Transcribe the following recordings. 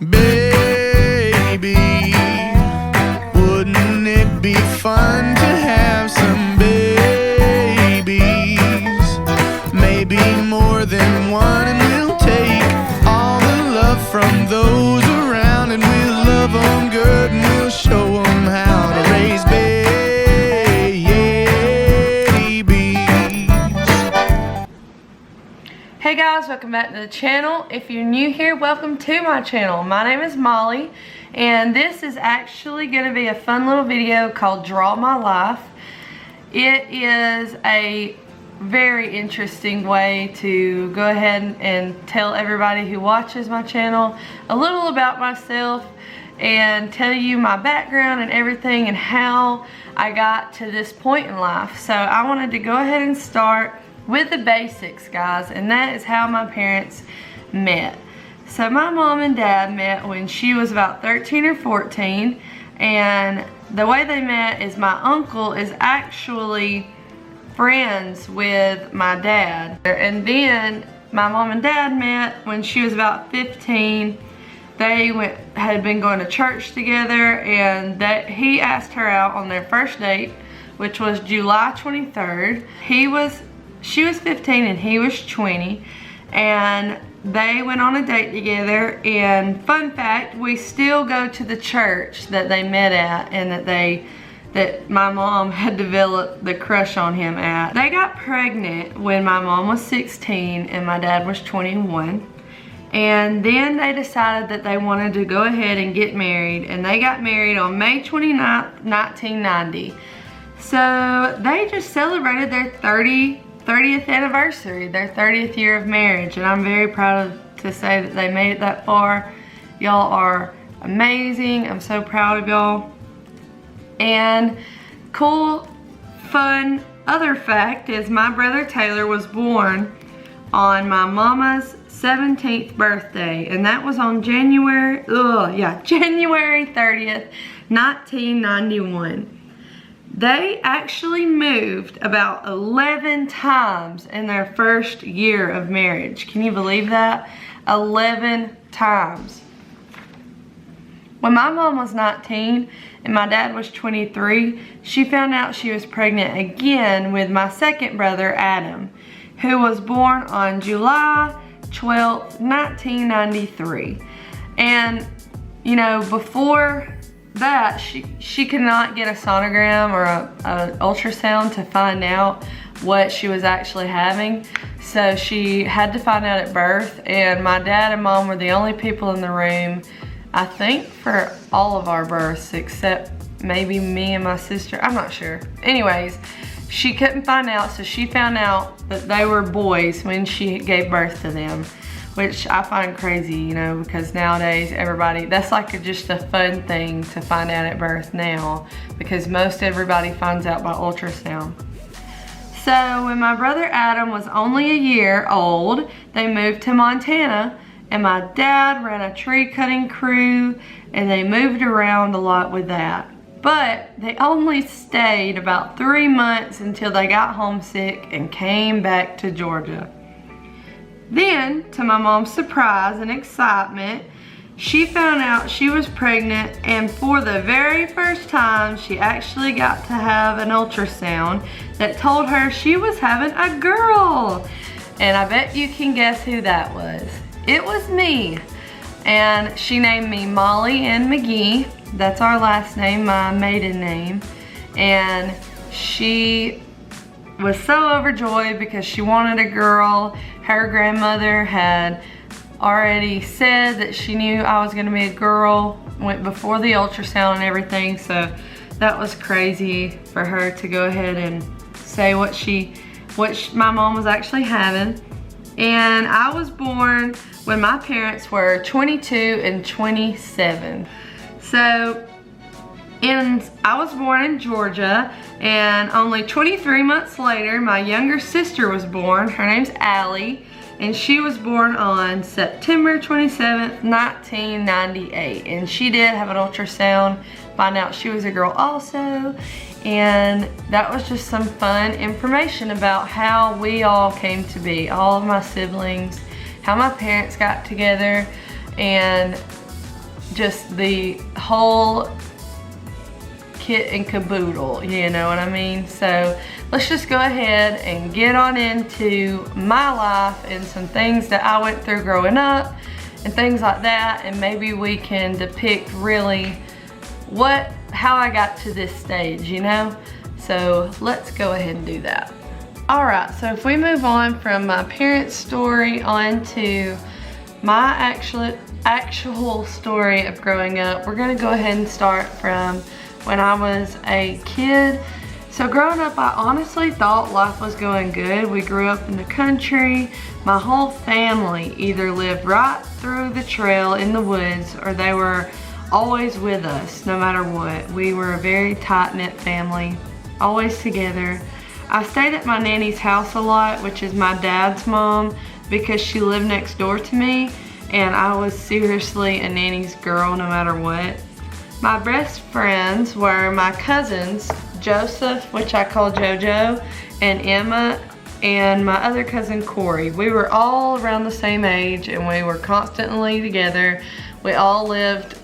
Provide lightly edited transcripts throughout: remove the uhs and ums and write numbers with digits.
Baby, wouldn't it be fun to have some babies? Maybe more than one, and we'll take all the love from those around, and we'll love them good, and we'll show them how to raise babies. Hey guys, welcome back to the channel. If you're new here, welcome to my channel. My name is Molly, and this is actually going to be a fun little video called Draw My Life. It is a very interesting way to go ahead and tell everybody who watches my channel a little about myself and tell you my background and everything and how I got to this point in life. So I wanted to go ahead and start with the basics, guys, and that is how my parents met. So my mom and dad met when she was about 13 or 14, and the way they met is my uncle is actually friends with my dad, and then my mom and dad met when she was about 15. They had been going to church together, and he asked her out on their first date, which was July 23rd. She was 15 and he was 20, and they went on a date together. And fun fact, we still go to the church that they met at and that my mom had developed the crush on him at. They got pregnant when my mom was 16 and my dad was 21. And then they decided that they wanted to go ahead and get married, and they got married on May 29th, 1990. So they just celebrated their 30th anniversary, their 30th year of marriage, and I'm very proud to say that they made it that far. Y'all are amazing. I'm so proud of y'all. And cool, fun other fact is my brother Taylor was born on my mama's 17th birthday, and that was on January 30th, 1991. They actually moved about 11 times in their first year of marriage. Can you believe that? 11 times. When my mom was 19 and my dad was 23, she found out she was pregnant again with my second brother, Adam, who was born on July 12th, 1993. And, you know, before that, she could not get a sonogram or an ultrasound to find out what she was actually having. So she had to find out at birth, and my dad and mom were the only people in the room, I think, for all of our births except maybe me and my sister. I'm not sure. Anyways, she couldn't find out, so she found out that they were boys when she gave birth to them, which I find crazy, you know, because nowadays everybody, that's like just a fun thing to find out at birth now, because most everybody finds out by ultrasound. So when my brother Adam was only a year old, they moved to Montana, and my dad ran a tree cutting crew, and they moved around a lot with that. But they only stayed about 3 months until they got homesick and came back to Georgia. Then, to my mom's surprise and excitement, she found out she was pregnant, and for the very first time, she actually got to have an ultrasound that told her she was having a girl. And I bet you can guess who that was. It was me. And she named me Molly Ann McGee. That's our last name, my maiden name. And she was so overjoyed because she wanted a girl. Her grandmother had already said that she knew I was gonna be a girl, went before the ultrasound and everything, so that was crazy for her to go ahead and say what my mom was actually having. And I was born when my parents were 22 and 27. So I was born in Georgia, and only 23 months later, my younger sister was born. Her name's Allie, and she was born on September 27th, 1998. And she did have an ultrasound, find out she was a girl also. And that was just some fun information about how we all came to be, all of my siblings, how my parents got together, and just the whole kit and caboodle, you know what I mean? So let's just go ahead and get on into my life and some things that I went through growing up and things like that, and maybe we can depict really how I got to this stage, you know? So let's go ahead and do that. All right, so if we move on from my parents' story onto my actual story of growing up, we're gonna go ahead and start from when I was a kid. So growing up, I honestly thought life was going good. We grew up in the country. My whole family either lived right through the trail in the woods, or they were always with us no matter what. We were a very tight-knit family, always together. I stayed at my nanny's house a lot, which is my dad's mom, because she lived next door to me, and I was seriously a nanny's girl no matter what. My best friends were my cousins, Joseph, which I call JoJo, and Emma, and my other cousin Corey. We were all around the same age, and we were constantly together. We all lived,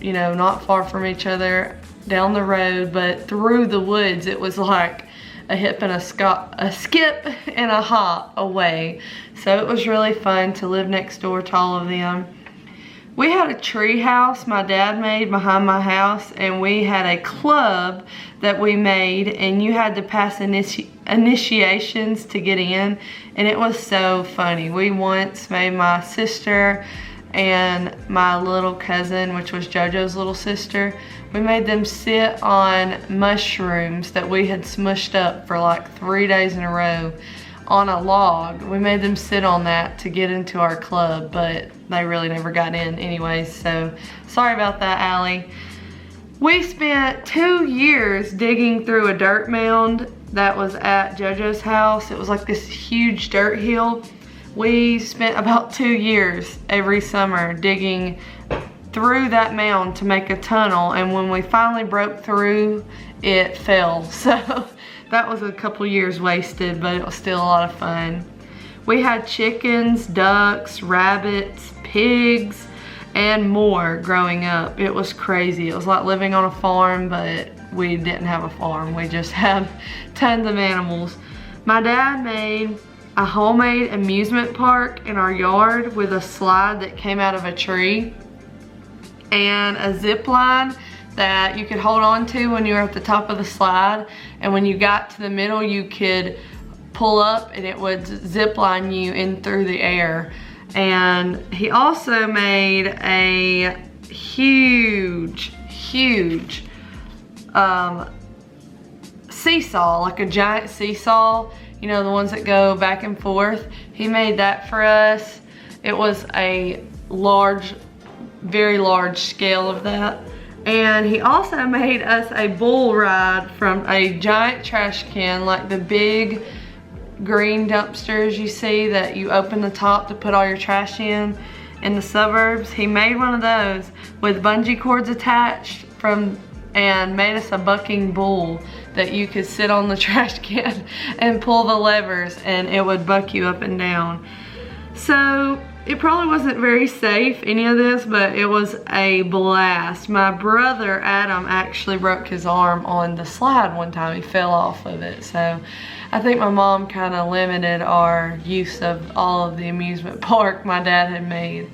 you know, not far from each other down the road, but through the woods. It was like a hip and a skip and a hop away. So it was really fun to live next door to all of them. We had a tree house my dad made behind my house, and we had a club that we made, and you had to pass initiations to get in, and it was so funny. We once made my sister and my little cousin, which was JoJo's little sister, we made them sit on mushrooms that we had smushed up for like 3 days in a row on a log. We made them sit on that to get into our club, but they really never got in anyways, so sorry about that, Allie. We spent 2 years digging through a dirt mound that was at JoJo's house. It was like this huge dirt hill. We spent about 2 years every summer digging through that mound to make a tunnel, and when we finally broke through, it fell. So that was a couple years wasted, but it was still a lot of fun. We had chickens, ducks, rabbits, pigs, and more growing up. It was crazy. It was like living on a farm, but we didn't have a farm. We just had tons of animals. My dad made a homemade amusement park in our yard with a slide that came out of a tree and a zip line that you could hold on to when you were at the top of the slide, and when you got to the middle you could pull up and it would zip line you in through the air. And he also made a huge seesaw, like a giant seesaw, you know, the ones that go back and forth. He made that for us. It was a large, very large scale of that. And he also made us a bull ride from a giant trash can, like the big green dumpsters you see that you open the top to put all your trash in the suburbs. He made one of those with bungee cords attached and made us a bucking bull that you could sit on the trash can and pull the levers and it would buck you up and down. So it probably wasn't very safe, any of this, but it was a blast. My brother Adam actually broke his arm on the slide one time. He fell off of it. So I think my mom kind of limited our use of all of the amusement park my dad had made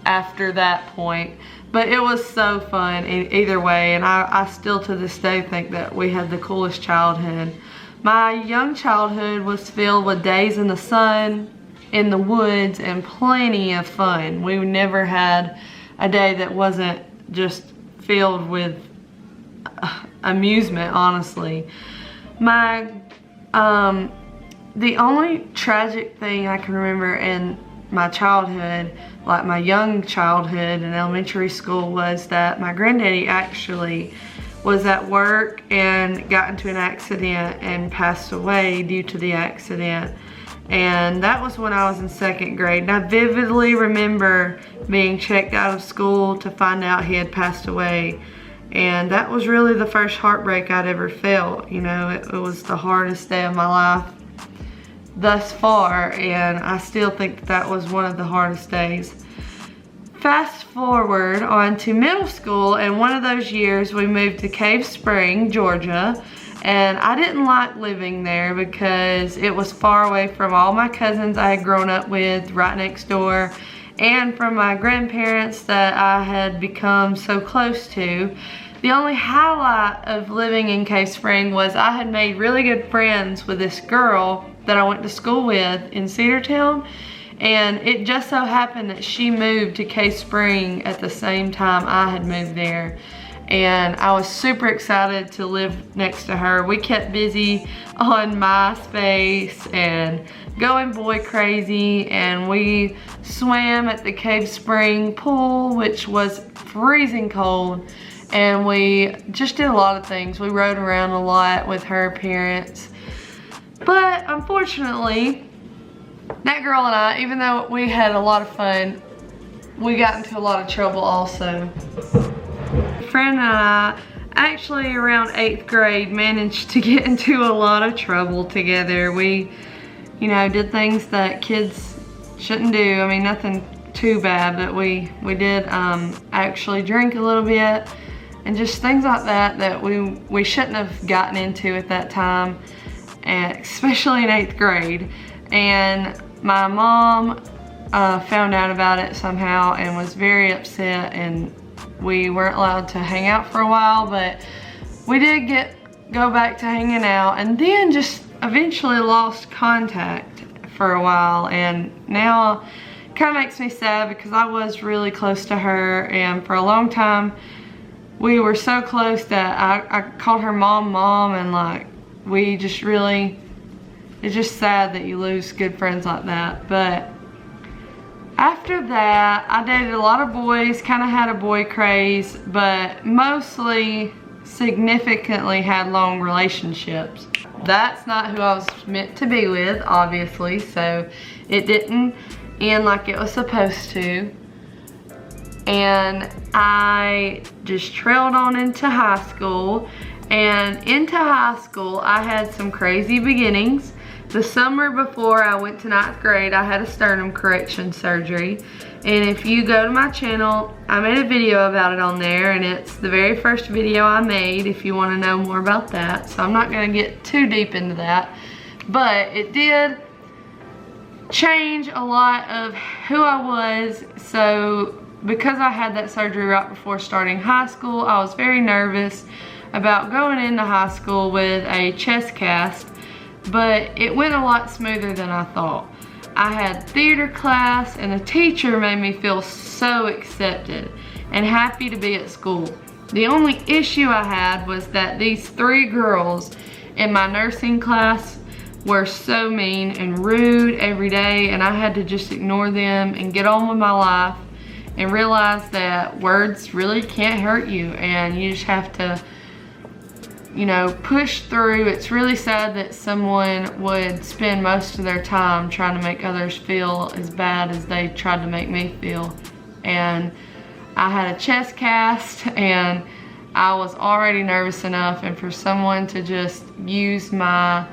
after that point. But it was so fun either way, and I still to this day think that we had the coolest childhood. My young childhood was filled with days in the sun, in the woods, and plenty of fun. We never had a day that wasn't just filled with amusement, honestly. The only tragic thing I can remember in my childhood, like my young childhood in elementary school, was that my granddaddy actually was at work and got into an accident and passed away due to the accident. And that was when I was in 2nd grade. And I vividly remember being checked out of school to find out he had passed away. And that was really the first heartbreak I'd ever felt. You know, it was the hardest day of my life thus far, and I still think that was one of the hardest days. fast forward on to middle school, and one of those years we moved to Cave Spring, Georgia, and I didn't like living there because it was far away from all my cousins I had grown up with right next door, and from my grandparents that I had become so close to. The only highlight of living in Cave Spring was I had made really good friends with this girl that I went to school with in Cedartown, and it just so happened that she moved to Cave Spring at the same time I had moved there. And I was super excited to live next to her. We kept busy on MySpace and going boy crazy, and we swam at the Cave Spring pool, which was freezing cold, and we just did a lot of things. We rode around a lot with her parents. But unfortunately, that girl and I, even though we had a lot of fun, we got into a lot of trouble also. Friend and I, actually around 8th grade, managed to get into a lot of trouble together. We, you know, did things that kids shouldn't do. I mean, nothing too bad, but we did actually drink a little bit and just things like that we shouldn't have gotten into at that time, and especially in 8th grade. And my mom found out about it somehow and was very upset, and we weren't allowed to hang out for a while, but we did go back to hanging out, and then just eventually lost contact for a while. And now it kind of makes me sad because I was really close to her, and for a long time we were so close that I called her mom, and like we just really, it's just sad that you lose good friends like that. But after that, I dated a lot of boys, kind of had a boy craze, but mostly significantly had long relationships. That's not who I was meant to be with, obviously, so it didn't end like it was supposed to. And I just trailed on into high school, and into high school I had some crazy beginnings. The summer before I went to 9th grade, I had a sternum correction surgery. And if you go to my channel, I made a video about it on there, and it's the very first video I made if you want to know more about that. So I'm not going to get too deep into that. But it did change a lot of who I was. So because I had that surgery right before starting high school, I was very nervous about going into high school with a chest cast. But it went a lot smoother than I thought. I had theater class, and the teacher made me feel so accepted and happy to be at school. The only issue I had was that these 3 girls in my nursing class were so mean and rude every day, and I had to just ignore them and get on with my life and realize that words really can't hurt you, and you just have to, you know, push through. It's really sad that someone would spend most of their time trying to make others feel as bad as they tried to make me feel. And I had a chest cast, and I was already nervous enough, and for someone to just use my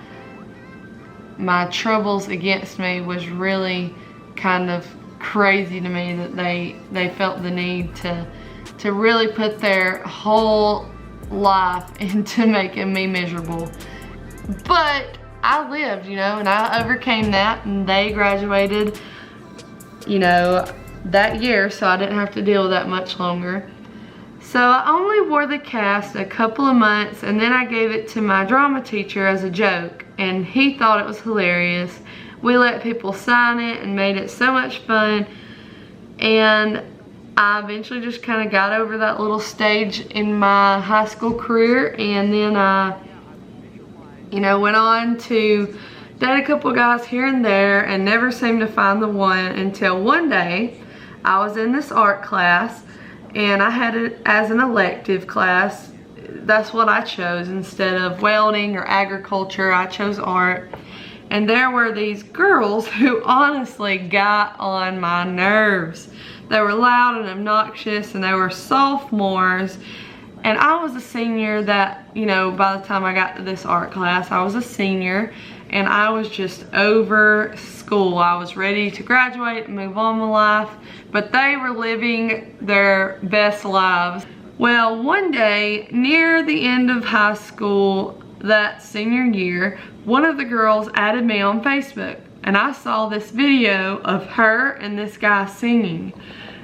troubles against me was really kind of crazy to me, that they felt the need to really put their whole life into making me miserable. But I lived, you know, and I overcame that, and they graduated, you know, that year, so I didn't have to deal with that much longer. So I only wore the cast a couple of months, and then I gave it to my drama teacher as a joke, and he thought it was hilarious. We let people sign it and made it so much fun, and I eventually just kind of got over that little stage in my high school career, and then I, you know, went on to date a couple guys here and there and never seemed to find the one until one day I was in this art class, and I had it as an elective class. That's what I chose. Instead of welding or agriculture, I chose art. And there were these girls who honestly got on my nerves. They were loud and obnoxious, and they were sophomores. And I was a senior that, you know, by the time I got to this art class, I was a senior. and I was just over school. I was ready to graduate and move on with life, but they were living their best lives. Well, one day near the end of high school, that senior year, one of the girls added me on Facebook, and I saw this video of her and this guy singing,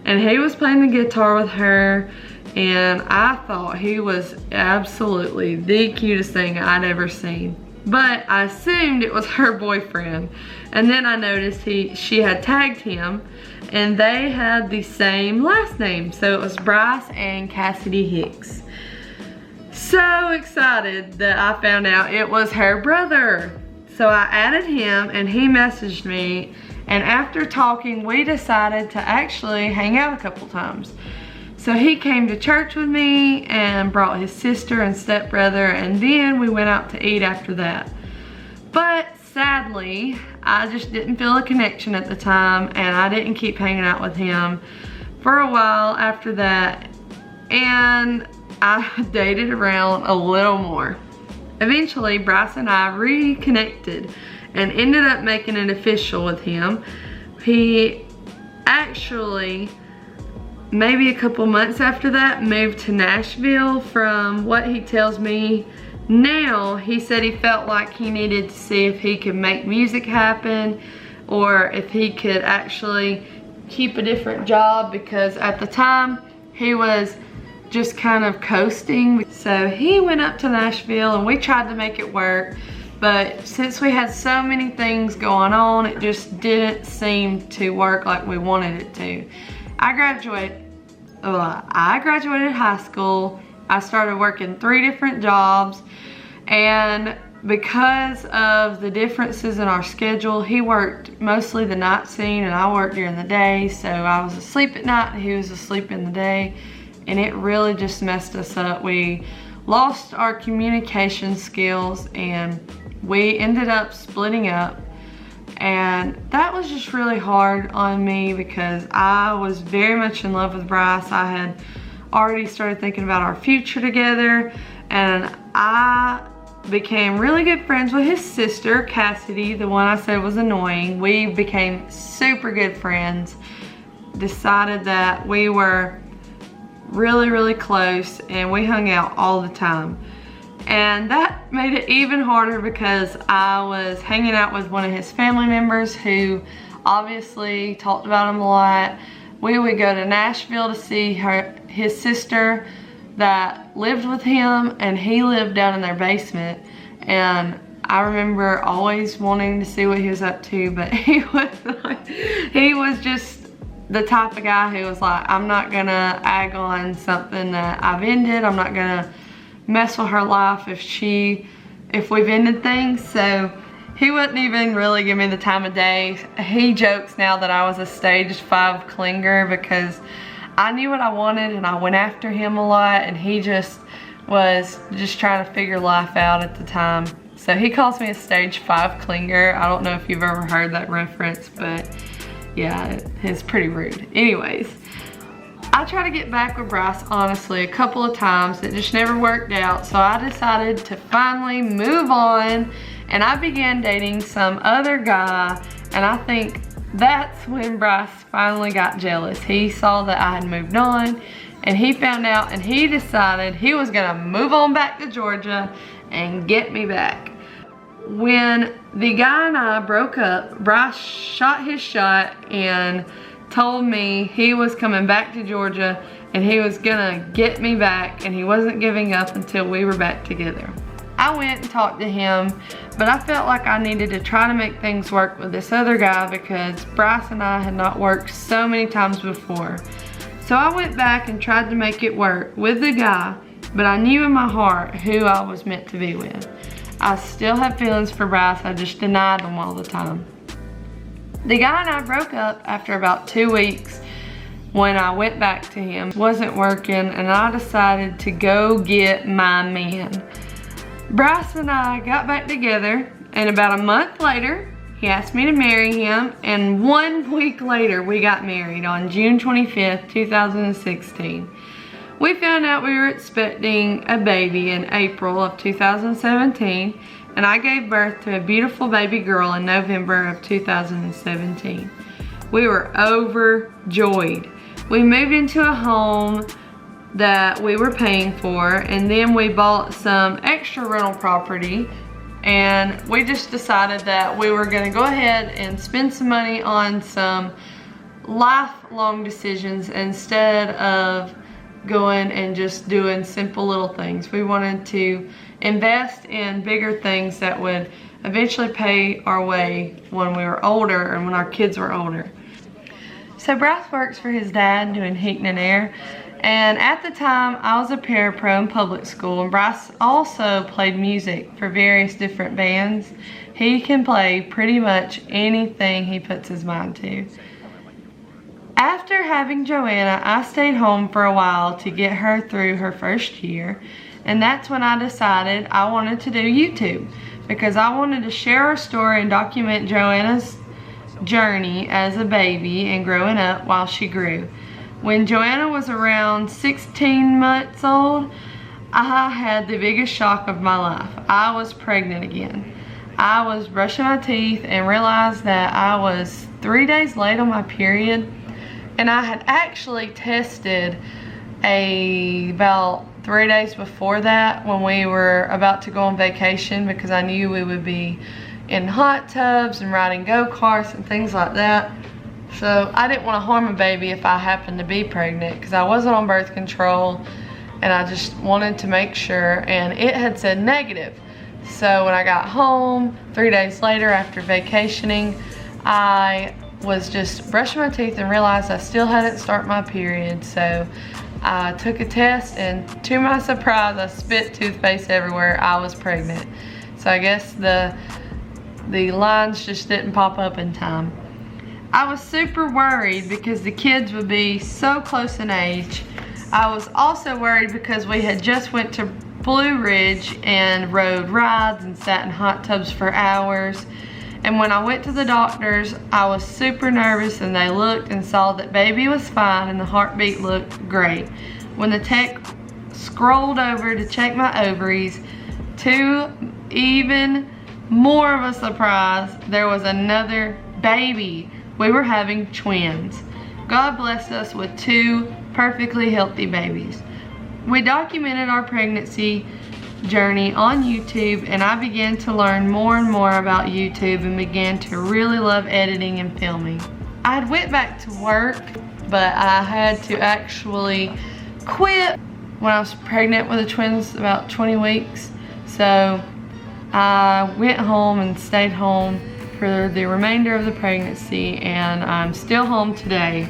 and he was playing the guitar with her, and I thought he was absolutely the cutest thing I'd ever seen. But I assumed it was her boyfriend, and then I noticed she had tagged him, and they had the same last name, so it was Bryce and Cassidy Hicks. So excited that I found out it was her brother. So I added him, and he messaged me, and after talking, we decided to actually hang out a couple times. So he came to church with me and brought his sister and stepbrother, and then we went out to eat after that. But sadly, I just didn't feel a connection at the time, and I didn't keep hanging out with him for a while after that, and I dated around a little more. Eventually, Bryce and I reconnected and ended up making it official with him. He actually, maybe a couple months after that, moved to Nashville. From what he tells me now, he said he felt like he needed to see if he could make music happen, or if he could actually keep a different job, because at the time he was just kind of coasting. So he went up to Nashville and we tried to make it work, but since we had so many things going on, it just didn't seem to work like we wanted it to. I graduated high school. I started working 3 different jobs, and because of the differences in our schedule, he worked mostly the night scene and I worked during the day, so I was asleep at night and he was asleep in the day, and it really just messed us up. We lost our communication skills and we ended up splitting up, and that was just really hard on me because I was very much in love with Bryce. I had already started thinking about our future together, and I became really good friends with his sister, Cassidy, the one I said was annoying. We became super good friends, decided that we were really close, and we hung out all the time. And that made it even harder because I was hanging out with one of his family members who obviously talked about him a lot. We would go to Nashville to see his sister that lived with him, and he lived down in their basement. And I remember always wanting to see what he was up to, but he was just the type of guy who was like, I'm not gonna egg on something that I've ended. I'm not gonna mess with her life if we've ended things. So he wouldn't even really give me the time of day. He jokes now that I was a stage 5 clinger because I knew what I wanted and I went after him a lot, and he was trying to figure life out at the time. So he calls me a stage 5 clinger. I don't know if you've ever heard that reference, but yeah, it's pretty rude. Anyways, I tried to get back with Bryce, honestly, a couple of times. It just never worked out, so I decided to finally move on, and I began dating some other guy, and I think that's when Bryce finally got jealous. He saw that I had moved on, and he found out, and he decided he was gonna move on back to Georgia and get me back. When the guy and I broke up, Bryce shot his shot and told me he was coming back to Georgia and he was gonna get me back, and he wasn't giving up until we were back together. I went and talked to him, but I felt like I needed to try to make things work with this other guy because Bryce and I had not worked so many times before. So I went back and tried to make it work with the guy, but I knew in my heart who I was meant to be with. I still have feelings for Bryce, I just denied them all the time. The guy and I broke up after about 2 weeks when I went back to him. It wasn't working, and I decided to go get my man. Bryce and I got back together, and about a month later, he asked me to marry him, and 1 week later, we got married on June 25th, 2016. We found out we were expecting a baby in April of 2017, and I gave birth to a beautiful baby girl in November of 2017. We were overjoyed. We moved into a home that we were paying for, and then we bought some extra rental property, and we just decided that we were going to go ahead and spend some money on some lifelong decisions instead of going and just doing simple little things. We wanted to invest in bigger things that would eventually pay our way when we were older and when our kids were older. So Bryce works for his dad doing heating and air, and at the time I was a parapro in public school, and Bryce also played music for various different bands. He can play pretty much anything he puts his mind to. After having Joanna, I stayed home for a while to get her through her first year, and that's when I decided I wanted to do YouTube, because I wanted to share our story and document Joanna's journey as a baby and growing up while she grew. When Joanna was around 16 months old, I had the biggest shock of my life. I was pregnant again. I was brushing my teeth and realized that I was 3 days late on my period. And I had actually tested about 3 days before that when we were about to go on vacation, because I knew we would be in hot tubs and riding go-karts and things like that. So I didn't want to harm a baby if I happened to be pregnant, because I wasn't on birth control and I just wanted to make sure, and it had said negative. So when I got home 3 days later after vacationing, I was just brushing my teeth and realized I still hadn't started my period. So I took a test, and to my surprise, I spit toothpaste everywhere. I was pregnant. So I guess the lines just didn't pop up in time. I was super worried because the kids would be so close in age. I was also worried because we had just went to Blue Ridge and rode rides and sat in hot tubs for hours. And when I went to the doctors, I was super nervous, and they looked and saw that baby was fine and the heartbeat looked great. When the tech scrolled over to check my ovaries, to even more of a surprise, there was another baby. We were having twins. God blessed us with 2 perfectly healthy babies. We documented our pregnancy journey on YouTube, and I began to learn more and more about YouTube and began to really love editing and filming. I had went back to work, but I had to actually quit when I was pregnant with the twins, about 20 weeks. So I went home and stayed home for the remainder of the pregnancy, and I'm still home today.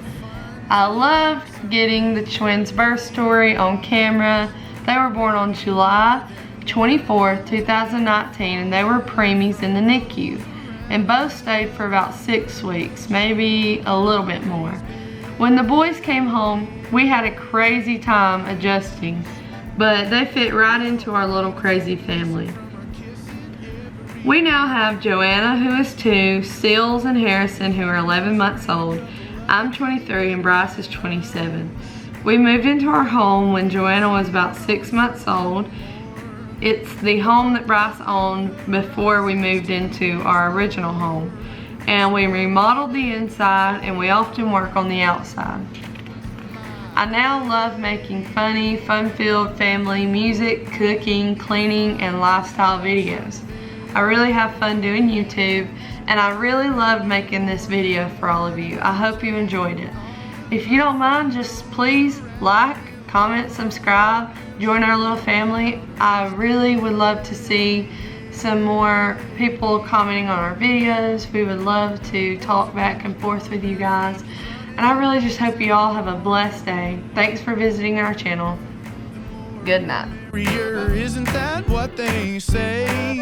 I loved getting the twins' birth story on camera. They were born on July 24th, 2019, and they were preemies in the NICU, and both stayed for about 6 weeks, maybe a little bit more. When the boys came home, we had a crazy time adjusting, but they fit right into our little crazy family. We now have Joanna, who is 2, Seals and Harrison, who are 11 months old. I'm 23 and Bryce is 27. We moved into our home when Joanna was about 6 months old. It's the home that Bryce owned before we moved into our original home. And we remodeled the inside, and we often work on the outside. I now love making funny, fun-filled family music, cooking, cleaning, and lifestyle videos. I really have fun doing YouTube, and I really love making this video for all of you. I hope you enjoyed it. If you don't mind, just please like, comment, subscribe, join our little family. I really would love to see some more people commenting on our videos. We would love to talk back and forth with you guys. And I really just hope you all have a blessed day. Thanks for visiting our channel. Good night. Isn't that what they say?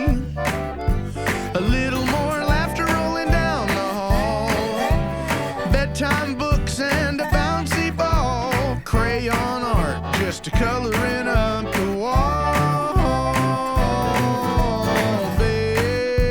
A little more laughter rolling down the hall. Bedtime books and a bouncy ball. Crayon art just to color in